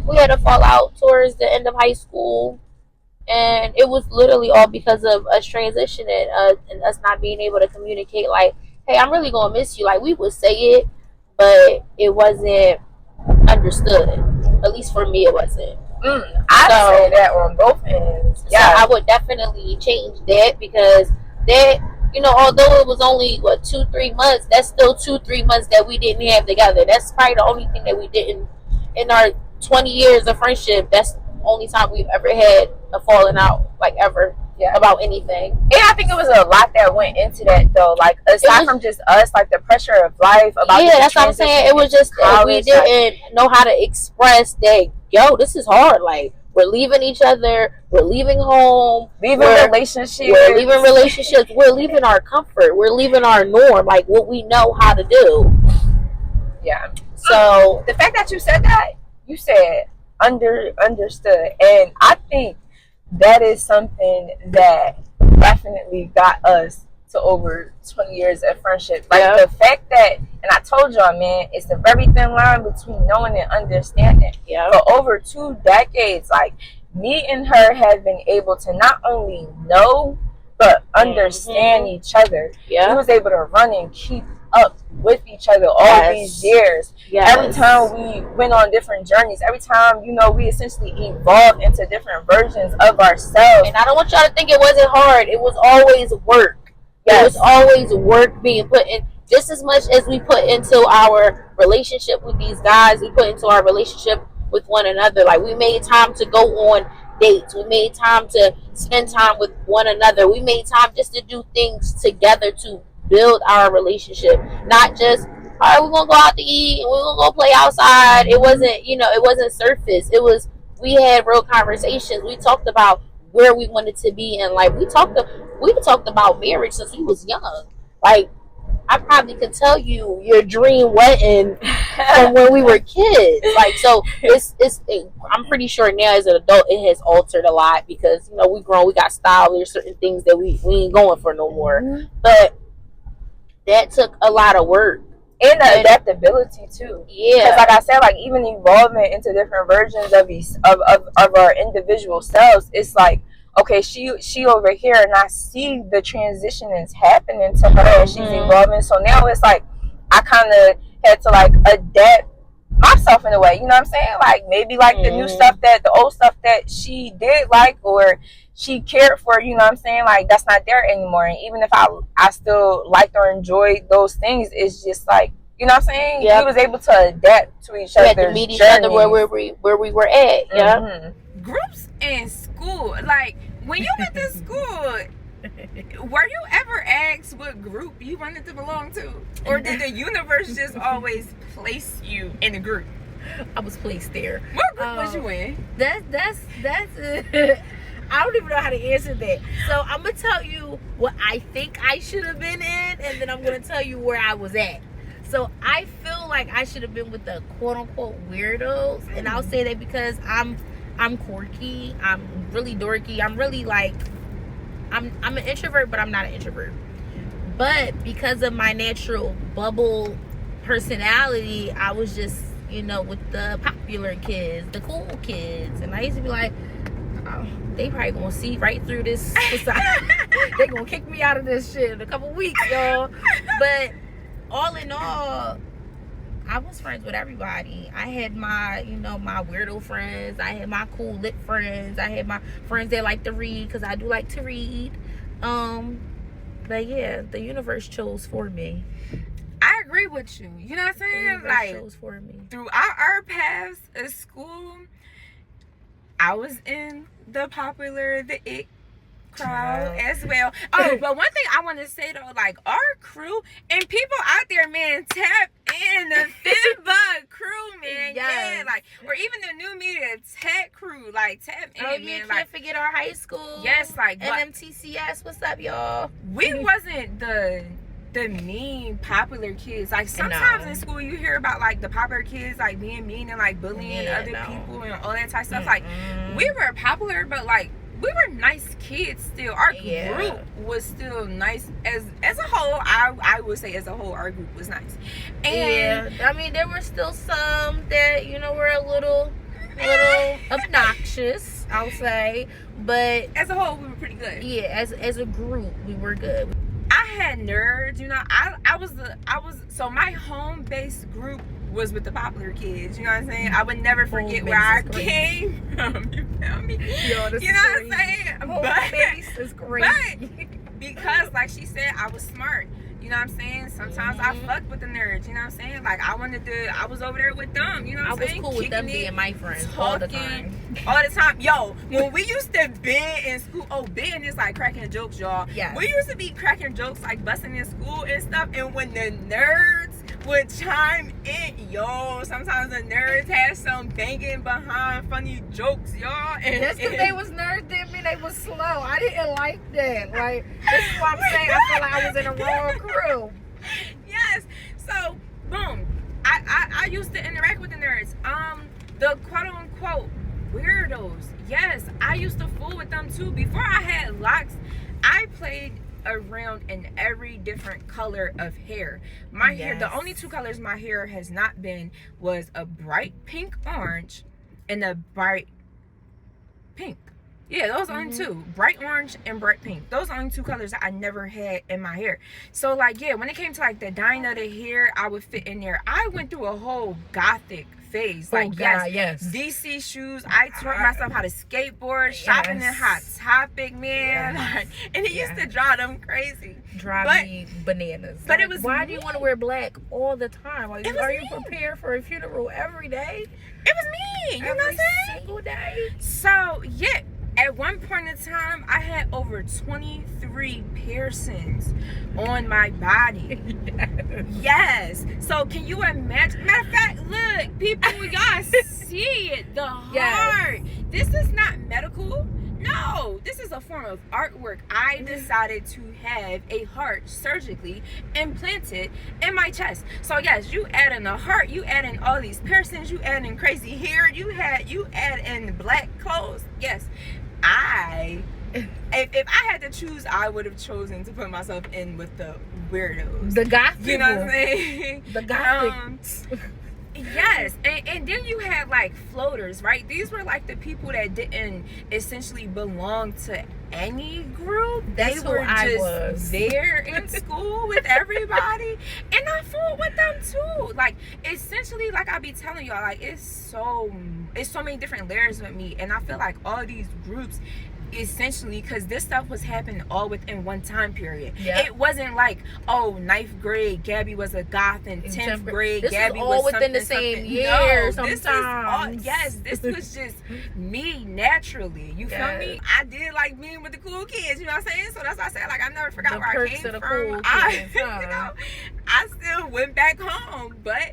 We had a fallout towards the end of high school, and it was literally all because of us transitioning and us not being able to communicate. Like, hey, I'm really gonna miss you. Like, we would say it, but it wasn't understood. At least for me, it wasn't. I say that on both ends. Yeah, so I would definitely change that because that, although it was only 2-3 months, that's still 2-3 months that we didn't have together. That's probably the only thing that we didn't in our 20 years of friendship. That's the only time we've ever had a falling out, like ever. Yeah. About anything. And I think it was a lot that went into that though. Like aside from just us, like the pressure of life. That's what I'm saying. It was just we didn't know how to express that. Yo, this is hard. Like we're leaving each other. We're leaving home. We're leaving relationships. We're leaving our comfort. We're leaving our norm. Like what we know how to do. Yeah. So the fact that you said that, you said understood, and I think that is something that definitely got us to over 20 years of friendship. Like the fact that, and I told y'all, man, it's a very thin line between knowing and understanding. Yeah. For over 2 decades, like me and her have been able to not only know but understand each other. Yeah. We was able to run and keep up with each other all these years. Yes. Every time we went on different journeys, every time we essentially evolved into different versions of ourselves. And I don't want y'all to think it wasn't hard. It was always work. It was always work being put in. Just as much as we put into our relationship with these guys, we put into our relationship with one another. Like we made time to go on dates. We made time to spend time with one another. We made time just to do things together to build our relationship. Not just, all right, we're gonna go out to eat and we're gonna go play outside. It wasn't, it wasn't surface. It was, we had real conversations. We talked about where we wanted to be in life. We talked about marriage since we was young. Like, I probably could tell you your dream wedding from when we were kids. Like, so I'm pretty sure now as an adult it has altered a lot because we grown, we got style. There's certain things that we ain't going for no more. But that took a lot of work. And the adaptability too. Yeah. Because like I said, like even evolving into different versions of our individual selves, it's like, okay, she over here and I see the transition is happening to her and she's evolving. So now it's like I kind of had to like adapt myself in a way, you know what I'm saying? Like maybe like the new stuff the old stuff that she did like or she cared for, you know what I'm saying? Like that's not there anymore. And even if I still liked or enjoyed those things, it's just like, you know what I'm saying? Yep. We was able to adapt to each other. We had to meet each other where we were at. Yeah. Groups in school, like when you went to school, were you ever asked what group you wanted to belong to, or did the universe just always place you in a group? I was placed there. What group was you in? That's I don't even know how to answer that. So I'm gonna tell you what I think I should have been in, and then I'm gonna tell you where I was at. So I feel like I should have been with the quote unquote weirdos, and I'll say that because I'm quirky, I'm really dorky, I'm really like I'm an introvert, but I'm not an introvert. But because of my natural bubble personality, I was just, you know, with the popular kids, the cool kids. And I used to be like, oh, they probably gonna see right through this facade. They gonna kick me out of this shit in a couple weeks, y'all. But all in all, I was friends with everybody. I had my, you know, my weirdo friends. I had my cool lit friends. I had my friends that like to read, because I do like to read. But yeah, the universe chose for me. I agree with you. You know what I'm saying? Like, chose for me. Throughout our paths at school, I was in the popular, the it crowd as well. Oh, but one thing I want to say though, like our crew and people out there, man, tap in the Finbug crew, man. Yes. Yeah, like, or even the new media tech crew, like tap in, Oh, man. you can't Like, forget our high school. yes, like NMTCS. What's up, y'all? we wasn't the mean popular kids. Like sometimes in school you hear about like the popular kids like being mean and like bullying other people and all that type of stuff. Like we were popular, but like we were nice kids still. Our group was still nice as a whole. I would say as a whole our group was nice. And I mean, there were still some that, you know, were a little obnoxious, I'll say, but as a whole we were pretty good. Yeah, as a group we were good. I had nerds, you know. I was so my home based group was with the popular kids, you know what I'm saying? I would never forget where I came from. You feel me? Yo, you know what I'm saying? Home base is great. But because like she said, I was smart. You know what I'm saying? Sometimes I fucked with the nerds, you know what I'm saying? Like I was over there with them, you know what I'm saying? I was cool with them being my friends all the time. All the time. Yo, when we used to bend in school, bend is like cracking jokes, y'all. Yeah. We used to be cracking jokes like busting in school and stuff, and when the nerds would chime in, yo, sometimes the nerds had some banging behind funny jokes, y'all. And just because they was nerds didn't mean they was slow. I didn't like that. Like, this is what I'm saying. I feel like I was in a wrong crew. Yes. So, boom. I used to interact with the nerds. The quote unquote weirdos. Yes, I used to fool with them too. Before I had locks, I played around in every different color of hair. My hair, the only two colors my hair has not been was a bright pink orange and a bright pink. Yeah, those are only two. Bright orange and bright pink. Those are only two colors that I never had in my hair. So like, yeah, when it came to like the dyeing of the hair, I would fit in there. I went through a whole gothic phase. Like, yes. DC shoes. I taught myself how to skateboard, shopping in Hot Topic, man. Like, and it used to drive them crazy. Drive me bananas. But like, it was why do you want to wear black all the time? Like, are you me. prepared for a funeral every day? It was me. You know what I'm saying? Every single day. So, yeah. At one point in time, I had over 23 piercings on my body. Yes. So can you imagine? Matter of fact, look, people, y'all see it. The heart. This is not medical. No, this is a form of artwork. I decided to have a heart surgically implanted in my chest. So yes, you add in a heart, you add in all these piercings, you add in crazy hair, you add in black clothes. Yes. If I had to choose, I would have chosen to put myself in with the weirdos, the goth people. You know what I'm saying? The goth. Yes, and then you had like floaters, right? These were like the people that didn't essentially belong to any group. That's they were I just was. there in school with everybody, and I fooled with them too. Like essentially, like I be telling y'all, like it's so many different layers with me, and I feel like all these groups. Essentially, because this stuff was happening all within one time period. It wasn't like, ninth grade Gabby was a goth, and 10th grade this Gabby all was within the same year. Sometimes this was just me naturally. You feel me? I did like being with the cool kids. You know what I'm saying? So that's why I said like I never forgot where I came from. Cool kids, you know, I still went back home, but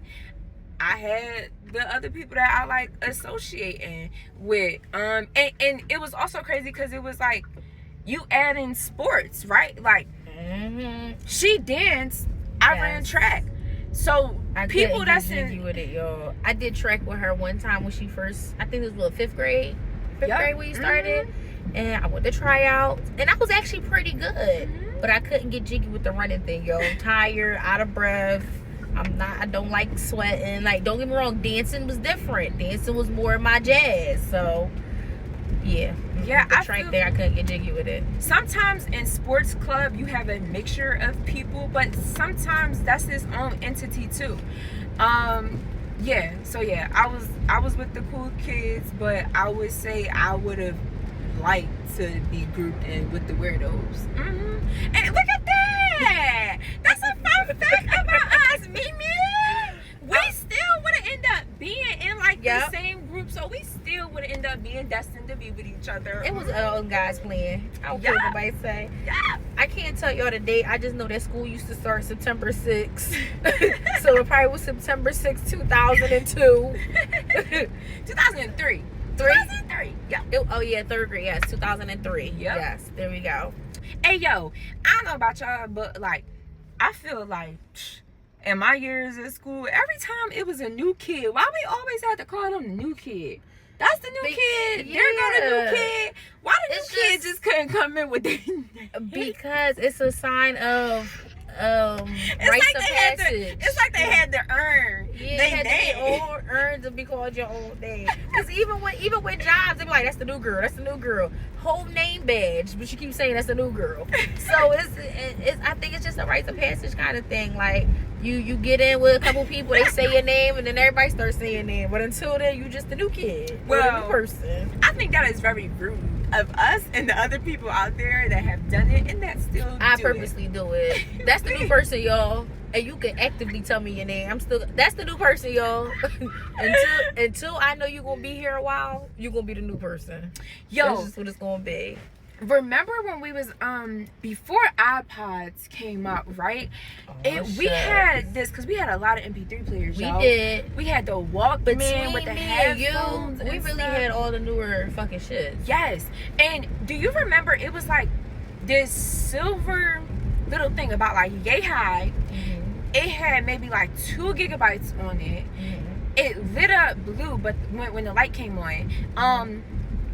I had the other people that I like associating with. And it was also crazy because it was like you add in sports, right? Like she danced, I ran track. So people that's in with it, y'all. I did track with her one time when she first, I think it was fifth grade when you started. And I went to try out, and I was actually pretty good. But I couldn't get jiggy with the running thing, yo. I'm tired, out of breath. I don't like sweating. Like, don't get me wrong, dancing was different. Dancing was more of my jazz. So, yeah. Yeah, the I track feel- there, I couldn't get jiggy with it. Sometimes in sports club you have a mixture of people, but sometimes that's its own entity too. Yeah, so yeah, I was with the cool kids, but I would say I would have liked to be grouped in with the weirdos. And look at that! That's a fun fact about us, Mimi. We still would have ended up being in like Yep. the same group, so we still would have ended up being destined to be with each other. It was guys playing. I don't care what nobody say. Yeah. I can't tell y'all the date. I just know that school used to start September 6th. So it probably was September 6th, 2002. 2003. 2003. Yeah. Oh yeah, third grade. Yes, 2003. Yep. Yes, there we go. Hey yo, I don't know about y'all, but like, I feel like in my years at school, every time it was a new kid, why we always had to call them the new kid? That's the new kid. Yeah. There go the new kid. Why the It's new kid just couldn't come in with their name? Because it's a sign of It's rites like of they had passage. to. It's like they had to earn. Yeah, they had to name. be all earned to be called your own name. Because even with jobs, they be like, "That's the new girl. That's the new girl." Whole name badge, but you keep saying that's the new girl. So it's I think it's just a rites of passage kind of thing. Like you get in with a couple people, they say your name, and then everybody starts saying your name. But until then, you just the new kid, or the new person. I think that is very rude of us and the other people out there that have done it and that still I do purposely do it. That's the new person, y'all. And you can actively tell me your name. That's the new person, y'all. until I know you're gonna be here a while, you're gonna be the new person. Yo, That's just what it's gonna be. remember when we was before iPods came out, right? We shit. had this because we had a lot of MP3 players. We y'all. did. We had the Walkman Between with the me and headphones. you, we and really stuff. had all the newer fucking shit. Yes, and do you remember it was like this silver little thing about like yay high. It had maybe like 2 gigabytes on it. It lit up blue, but when the light came on,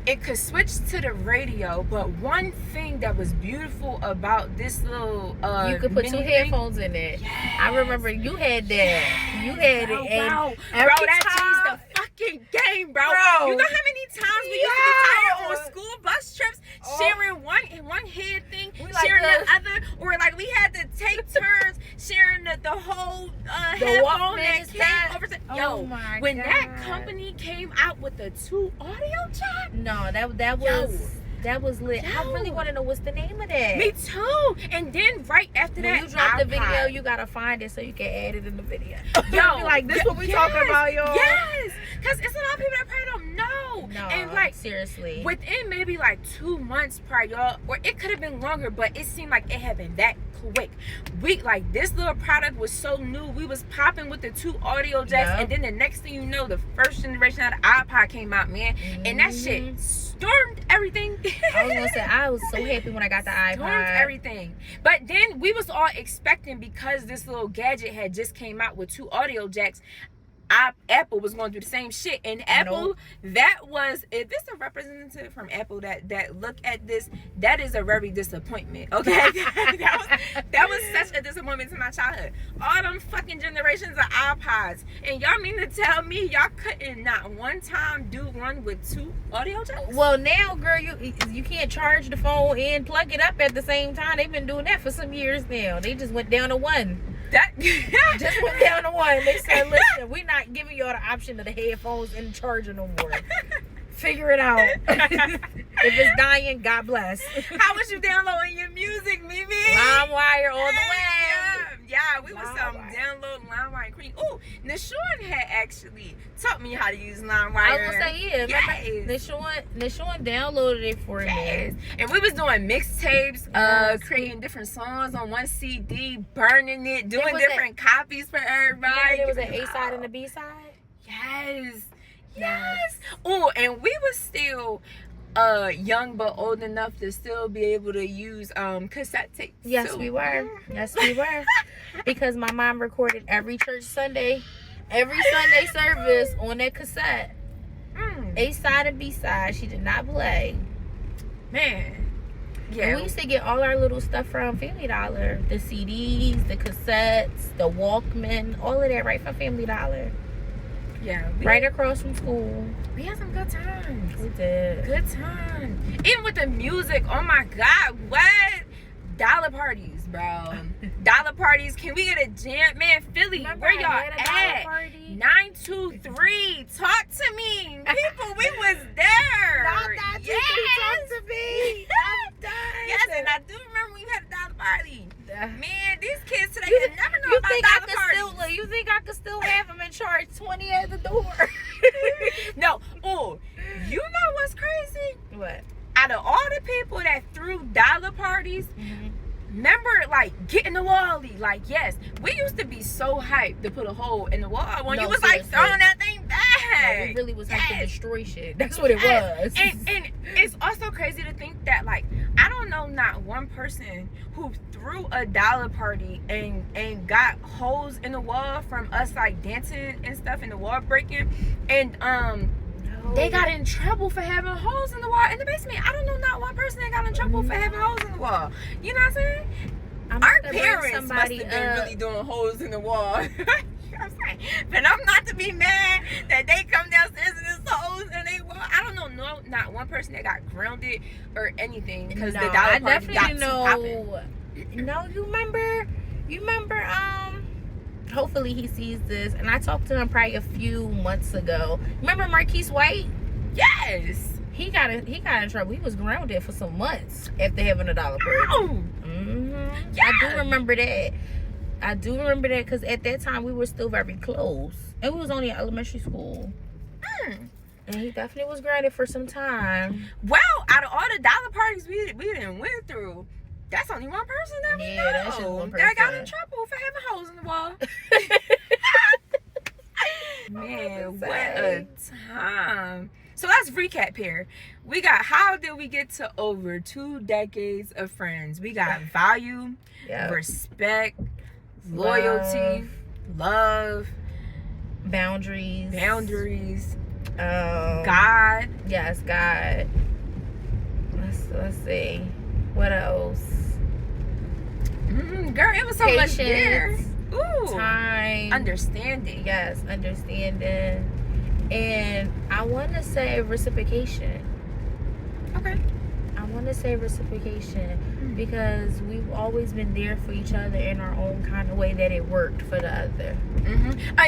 it could switch to the radio. But one thing that was beautiful about this little You could put 2 mini headphones in it. Yes. I remember you had that. You had it, and Wow. every Bro, that time- changed the fucking game, bro. Bro. You know how many times we used to be tired on school bus trips, sharing one head thing, We like sharing the- the other, or like we had to take turns sharing the whole headphone Walkman that is came that? over to. Oh Yo, my when that God. company came out with the 2 audio jack, No, that was lit. I Yo. really want to know what's the name of that. me too. And then right after When that, you drop the iPod. video, you gotta find it so you can add it in the video. Yo, Be like, this y- what we yes, talking about, y'all. Yes, because it's a lot of people that probably don't know. No, And like seriously. within maybe like 2 months prior, y'all, or it could have been longer, but it seemed like it had been that quick. Like this little product was so new. We was popping with the 2 audio jacks, Yep. and then the next thing you know, the first generation of the iPod came out, man, and that shit stormed everything. I was gonna say, I was so happy when I got the Stormed iPod. everything. But then we was all expecting, because this little gadget had just came out with 2 audio jacks, Apple was going to do the same shit. And Apple, that was, if this a representative from Apple that look at this, that is a very disappointment. Okay, that was such a disappointment to my childhood. All them fucking generations of iPods, and y'all mean to tell me y'all couldn't not one time do one with 2 audio jacks? Well, now, girl, you can't charge the phone and plug it up at the same time. They've been doing that for some years now. They just went down to 1. That Just went down to 1. They said, listen, we're not giving y'all the option of the headphones and the charger no more. Figure it out. If it's dying, God bless. How was you downloading your music, Mimi? LimeWire all the way. Yeah, we was LimeWire. downloading LimeWire Queen. Ooh, Nishawn had actually taught me how to use LimeWire. I was gonna say, yeah. Yes. Nishawn downloaded it for Yes. me. And we was doing mixtapes, Yes. creating different songs on one CD, burning it, doing was different copies for everybody. There was an giving A it side out. and a B side. Yes. Yes. Yes. Oh, and we was still young but old enough to still be able to use cassette tapes. Yes, too. we were. Yes, we were. Because my mom recorded every church Sunday, every Sunday service on that cassette. Mm. A side and B side. She did not play. Man. And we used to get all our little stuff from Family Dollar. The CDs, the cassettes, the Walkman, all of that right from Family Dollar. Yeah. Right across from school. We had some good times. We did. Good times. Even with the music, oh my God, what? Dollar parties, bro. Dollar parties. Can we get a jam? Man, Philly, Remember where y'all I had a dollar at? party? 923. Talk to me. People, we was there. Not that you talk to me. I'm done. Yes, and I do remember when you had a dollar party. Man, these kids today You- can never know You about think I dollar could parties. still? You think I could still have them and charge 20 at the door? No. Oh, you know what's crazy? What? Out of all the people that threw dollar parties, remember, like, getting the wally. Like, yes, we used to be so hyped to put a hole in the wall when No, you was seriously. like throwing that thing back. No, we really was having to destroy shit. That's what it Yes. was. And it's also crazy to think that, like, I don't know not one person who threw a dollar party and got holes in the wall from us, like, dancing and stuff and the wall breaking. And they got in trouble for having holes in the wall in the basement. I don't know not one person that got in trouble for having holes in the wall. You know what I'm saying? Our parents must have been really doing holes in the wall. You know what I'm saying? But I'm not to be mad that they come downstairs and there's holes in they wall. I don't know not one person that got grounded or anything because the dollar party got too poppin'. No, you remember, hopefully he sees this, and I talked to him probably a few months ago. Remember Marquise White? Yes. He got in trouble. He was grounded for some months after having a dollar party. Oh. Yeah. I do remember that because at that time we were still very close, and we was only in elementary school. And he definitely was grounded for some time. Well, out of all the dollar parties we didn't went through, that's only one person that we know that's just one person that got in trouble for having holes in the wall. Man, what a time. So let's recap here. We got, how did we get to over 2 decades of friends? We got value, respect, loyalty, love, boundaries, God. Yes, God. Let's see. What else? Girl, it was so much there. Patience. Ooh. Time. Understanding. Yes, understanding. And I want to say reciprocation. Okay. I want to say reciprocation because we've always been there for each other in our own kind of way that it worked for the other.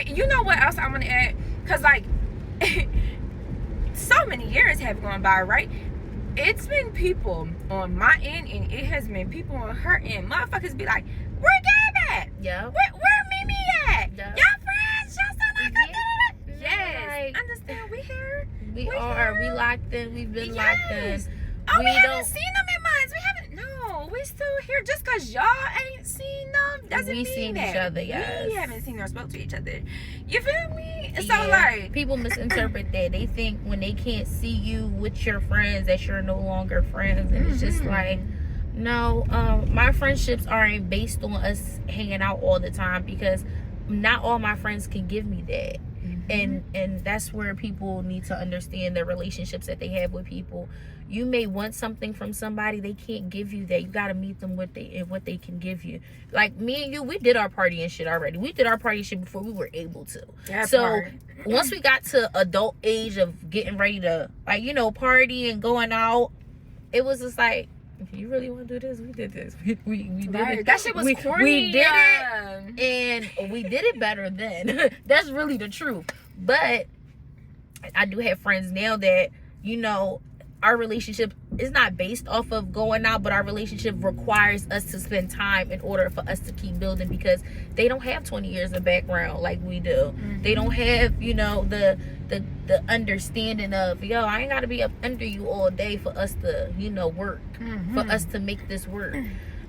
You know what else I want to add? Because, like, so many years have gone by, right? It's been people on my end and it has been people on her end. Motherfuckers be like, where Gab at? Yeah. Where Mimi at? Yeah. Y'all friends? Y'all sound like yes. Like, Understand? We here. We are. We locked in. We've been locked in. Oh, we haven't seen them in months. We haven't. No, we still here. Just because y'all ain't seen them doesn't mean seen that each other. Yes. we haven't seen or spoke to each other. You feel me? So Yeah. like, people misinterpret that. They think when they can't see you with your friends that you're no longer friends, and it's just like, no. My friendships aren't based on us hanging out all the time because not all my friends can give me that. And that's where people need to understand the relationships that they have with people. You may want something from somebody, they can't give you that. You got to meet them what they can give you. Like me and you, we did our party and shit already. We did our party shit before we were able to. Once we got to adult age of getting ready to, like, you know, party and going out, it was just like, if you really want to do this, we did this. We did it. That shit was corny. We did it, and we did it better then. That's really the truth. But I do have friends now that, you know, our relationship is not based off of going out, but our relationship requires us to spend time in order for us to keep building because they don't have 20 years of background like we do. They don't have, you know, the understanding of, yo, I ain't got to be up under you all day for us to, you know, work, for us to make this work.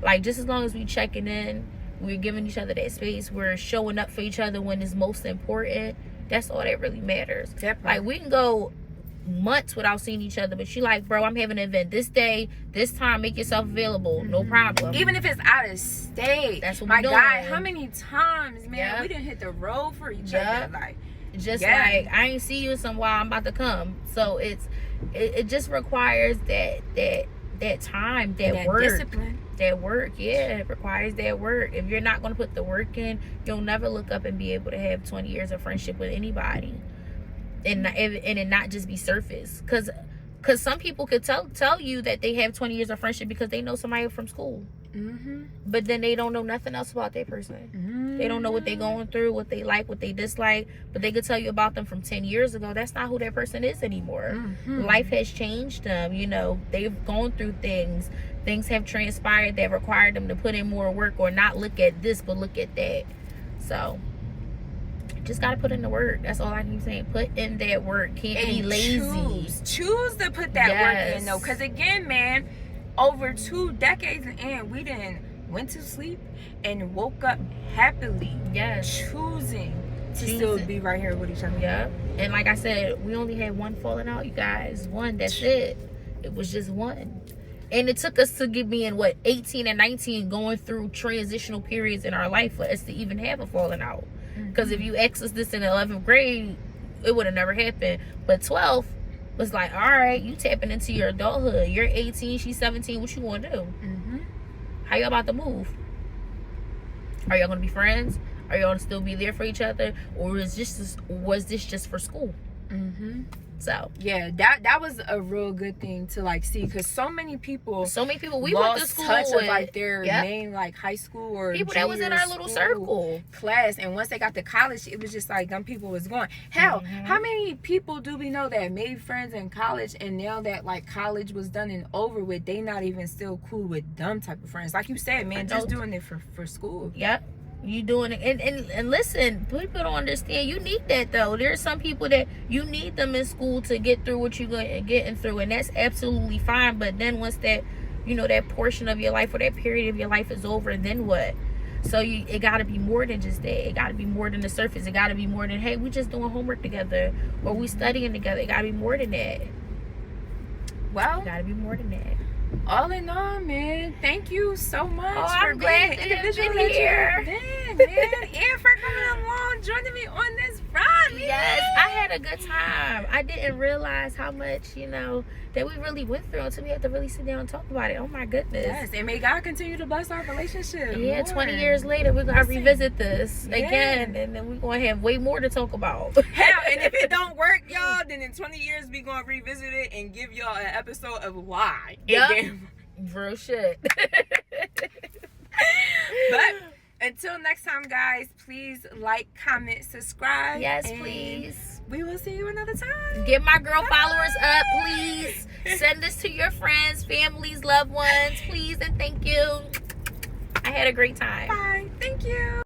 Like, just as long as we checking in, we're giving each other that space, we're showing up for each other when it's most important, that's all that really matters. Like, we can go months without seeing each other, but she like, bro, I'm having an event this day, this time, make yourself available, no problem. Even if it's out of state. That's what my we doing. God, how many times, man, we didn't hit the road for each other. Like, just like, I ain't see you in some while, I'm about to come. So it just requires that that time, that work, discipline. that work. Yeah, it requires that work. If you're not going to put the work in, you'll never look up and be able to have 20 years of friendship with anybody, and it not just be surface. Because some people could tell you that they have 20 years of friendship because they know somebody from school. Mm-hmm. But then they don't know nothing else about that person. Mm-hmm. They don't know what they're going through, what they like, what they dislike. But they could tell you about them from 10 years ago. That's not who that person is anymore. Mm-hmm. Life has changed them. You know, they've gone through things. Things have transpired that required them to put in more work, or not look at this, but look at that. So, just got to put in the work. That's all I keep saying. Put in that work. Can't be lazy. Choose to put that work in, though. Because, again, man, over 2 decades in, we didn't went to sleep and woke up happily. Yes. Choosing to still be right here with each other. Yeah. And like I said, we only had one falling out, you guys. One. That's it. It was just one. And it took us to being 18 and 19, going through transitional periods in our life for us to even have a falling out. Because if you asked us this in 11th grade, it would have never happened. But 12th was like, all right, you tapping into your adulthood. You're 18, she's 17. What you want to do? Mm-hmm. How y'all about to move? Are y'all going to be friends? Are y'all going to still be there for each other? Or was this just for school? Mm-hmm. So yeah, that was a real good thing to like see, because so many people we went to school touch with of like their main like high school or people that was in our little circle class, and once they got to college, it was just like them people was gone. Hell, how many people do we know that made friends in college, and now that like college was done and over with, they not even still cool with them type of friends? Like you said, man, just doing it for school. Yep. You doing it, and listen, people don't understand. You need that though. There's some people that you need them in school to get through what you're getting through, and that's absolutely fine. But then once that, that portion of your life or that period of your life is over, then what? So it got to be more than just that. It got to be more than the surface. It got to be more than, hey, we just doing homework together, or we studying together. It got to be more than that. Well, it got to be more than that. All in all, man, thank you so much for being being individual here, man, and for coming along, joining me on this ride. Yes, I had a good time. I didn't realize how much, that we really went through until we had to really sit down and talk about it. Oh my goodness. Yes, and may God continue to bless our relationship. Yeah, more. 20 years later, we're going to revisit this again, and then we're going to have way more to talk about. Hell, and if it don't work, y'all, then in 20 years, we going to revisit it and give y'all an episode of why. Yep. Real shit. But until next time, guys, please like, comment, subscribe. Yes, please. We will see you another time. Get my girl followers up, please. Send this to your friends, families, loved ones, please, and thank you. I had a great time. Bye. Thank you.